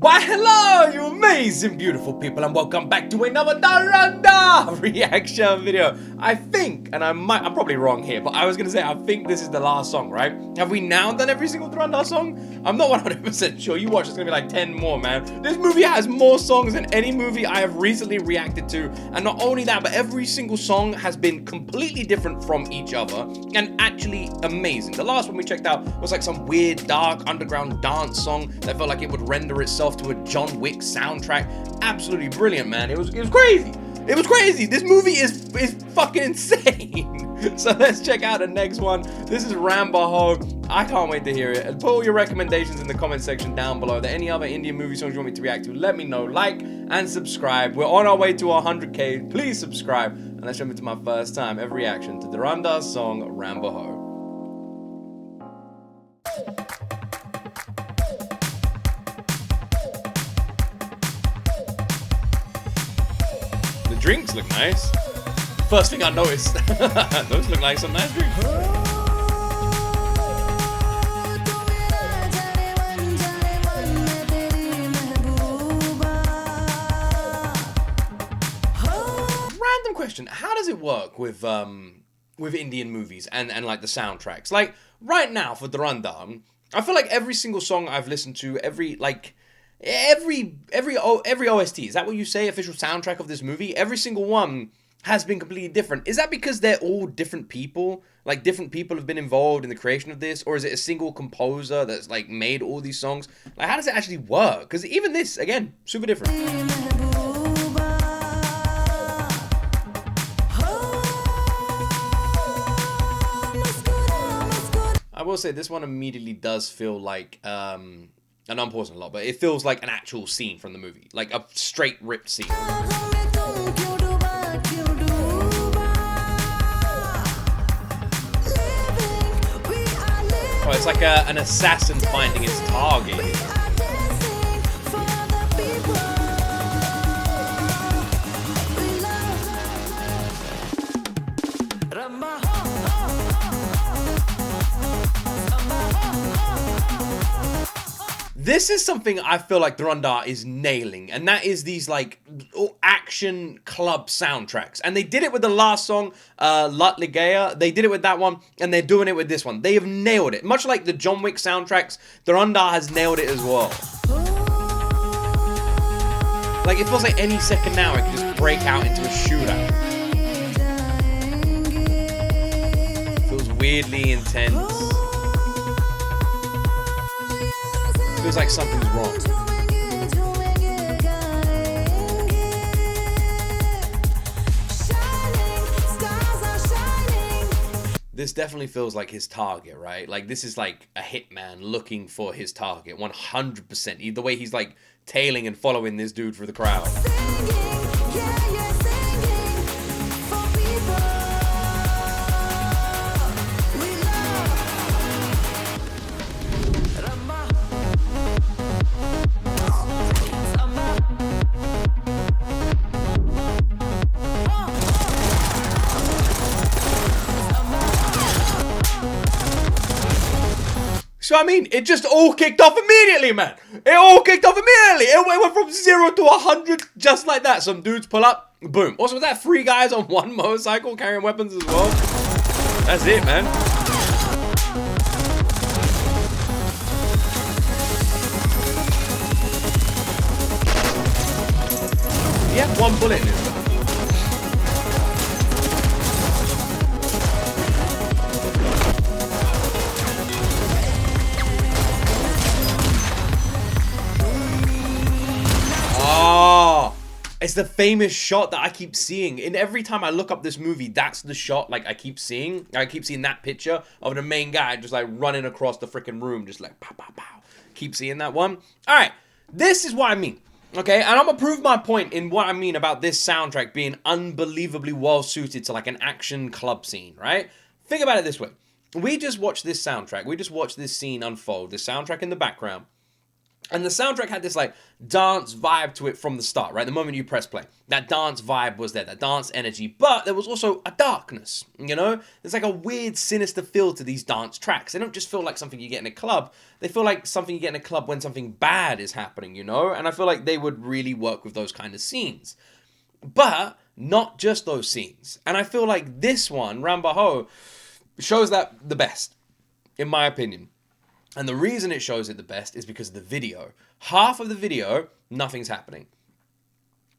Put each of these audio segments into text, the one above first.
Why hello you amazing beautiful people and welcome back to another Dhurandhar reaction video. I think, and I'm probably wrong here, but I was gonna say I think this is the last song, right? Have we now done every single Dhurandhar song? I'm not 100% sure. You watch, it's gonna be like 10 more, man. This movie has more songs than any movie I have recently reacted to, and not only that, but every single song has been completely different from each other and actually amazing. The last one we checked out was like some weird dark underground dance song that felt like it would render itself to a John Wick soundtrack. Absolutely brilliant, man. It was crazy. It was crazy. This movie is fucking insane. So let's check out the next one. This is Rambo Ho. I can't wait to hear it. And put all your recommendations in the comment section down below. Are there any other Indian movie songs you want me to react to? Let me know. Like and subscribe. We're on our way to 100k. Please subscribe. And let's jump into my first time ever reaction to Dhurandhar's song Rambo Ho. Drinks look nice. First thing I noticed. Those look like some nice drinks. Random question. How does it work with Indian movies and like the soundtracks? Like right now for Dhurandhar, I feel like every single song I've listened to, every OST, is that what you say, official soundtrack of this movie, every single one has been completely different. Is that because they're all different people? Like different people have been involved in the creation of this, or is it a single composer that's like made all these songs? Like how does it actually work? Because even this, again, super different. I will say this one immediately does feel like and I'm pausing a lot, but it feels like an actual scene from the movie. Like a straight ripped scene. Oh, it's like an assassin finding his target. This is something I feel like Dhurandhar is nailing, and that is these like action club soundtracks. And they did it with the last song, Lat Ligaya. They did it with that one, and they're doing it with this one. They have nailed it. Much like the John Wick soundtracks, Dhurandhar has nailed it as well. Like, it feels like any second now it could just break out into a shootout. It feels weirdly intense. Feels like something's wrong. This definitely feels like his target, right? Like this is like a hitman looking for his target, 100%. The way he's like tailing and following this dude for the crowd. So I mean, it just all kicked off immediately, man. It all kicked off immediately. It went from 0 to 100 just like that. Some dudes pull up, boom. Also, was that 3 guys on one motorcycle carrying weapons as well? That's it, man. He had 1 bullet in his gun. It's the famous shot that I keep seeing. And every time I look up this movie, that's the shot like I keep seeing. I keep seeing that picture of the main guy just like running across the freaking room, just like pow, pow, pow. Keep seeing that one. All right, this is what I mean. Okay, and I'm gonna prove my point in what I mean about this soundtrack being unbelievably well suited to like an action club scene, right? Think about it this way. We just watched this soundtrack. We just watched this scene unfold, the soundtrack in the background. And the soundtrack had this like dance vibe to it from the start, right? The moment you press play, that dance vibe was there, that dance energy, but there was also a darkness, you know? There's like a weird, sinister feel to these dance tracks. They don't just feel like something you get in a club. They feel like something you get in a club when something bad is happening, you know? And I feel like they would really work with those kind of scenes. But not just those scenes. And I feel like this one, Ramba Ho, shows that the best, in my opinion. And the reason it shows it the best is because of the video. Half of the video, nothing's happening.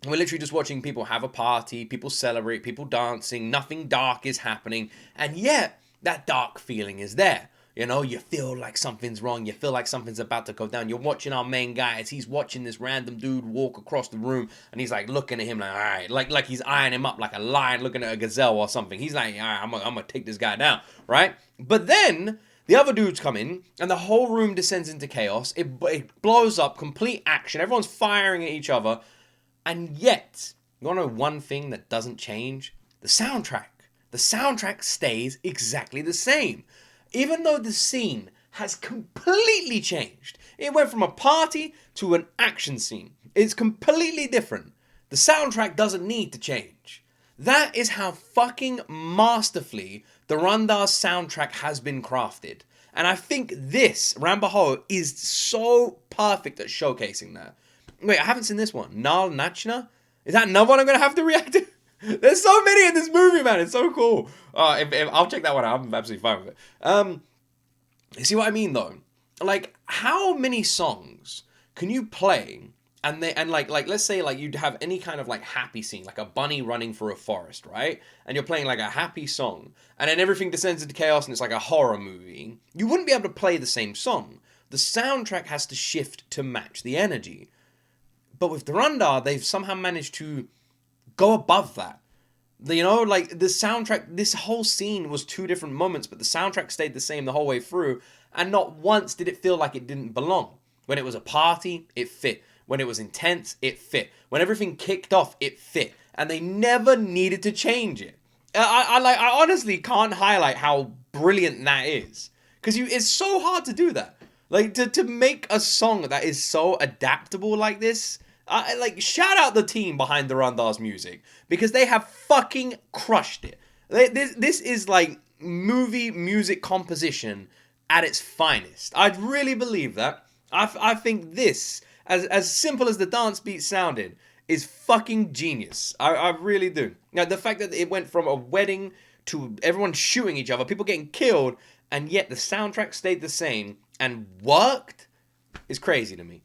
We're literally just watching people have a party, people celebrate, people dancing, nothing dark is happening, and yet that dark feeling is there. You know, you feel like something's wrong, you feel like something's about to go down. You're watching our main guy as he's watching this random dude walk across the room, and he's like looking at him like, all right, like he's eyeing him up like a lion looking at a gazelle or something. He's like, all right, I'm gonna take this guy down, right? But then the other dudes come in, and the whole room descends into chaos. It blows up, complete action. Everyone's firing at each other. And yet, you want to know one thing that doesn't change? The soundtrack. The soundtrack stays exactly the same. Even though the scene has completely changed. It went from a party to an action scene. It's completely different. The soundtrack doesn't need to change. That is how fucking masterfully Dhurandhar's soundtrack has been crafted. And I think this, Ramba Ho, is so perfect at showcasing that. Wait, I haven't seen this one. Nal Nachna? Is that another one I'm going to have to react to? There's so many in this movie, man. It's so cool. If I'll check that one out. I'm absolutely fine with it. You see what I mean, though? Like, how many songs can you play and let's say like you'd have any kind of like happy scene, like a bunny running through a forest, right? And you're playing like a happy song, and then everything descends into chaos and it's like a horror movie. You wouldn't be able to play the same song. The soundtrack has to shift to match the energy. But with Dhurandhar, they've somehow managed to go above that. You know, like the soundtrack, this whole scene was two different moments, but the soundtrack stayed the same the whole way through, and not once did it feel like it didn't belong. When it was a party, it fit. When it was intense, it fit. When everything kicked off, it fit. And they never needed to change it. I honestly can't highlight how brilliant that is. Because it's so hard to do that. Like, to make a song that is so adaptable like this, shout out the team behind Dhurandhar's music. Because they have fucking crushed it. This is like movie music composition at its finest. I really believe that. I think this, as simple as the dance beat sounded, is fucking genius. I really do. Now, the fact that it went from a wedding to everyone shooting each other, people getting killed, and yet the soundtrack stayed the same and worked is crazy to me.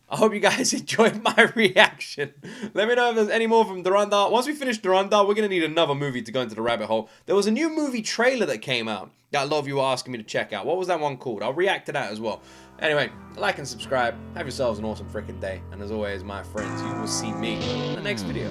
I hope you guys enjoyed my reaction. Let me know if there's any more from Dhurandhar. Once we finish Dhurandhar, we're going to need another movie to go into the rabbit hole. There was a new movie trailer that came out that a lot of you were asking me to check out. What was that one called? I'll react to that as well. Anyway, like and subscribe. Have yourselves an awesome freaking day. And as always, my friends, you will see me in the next video.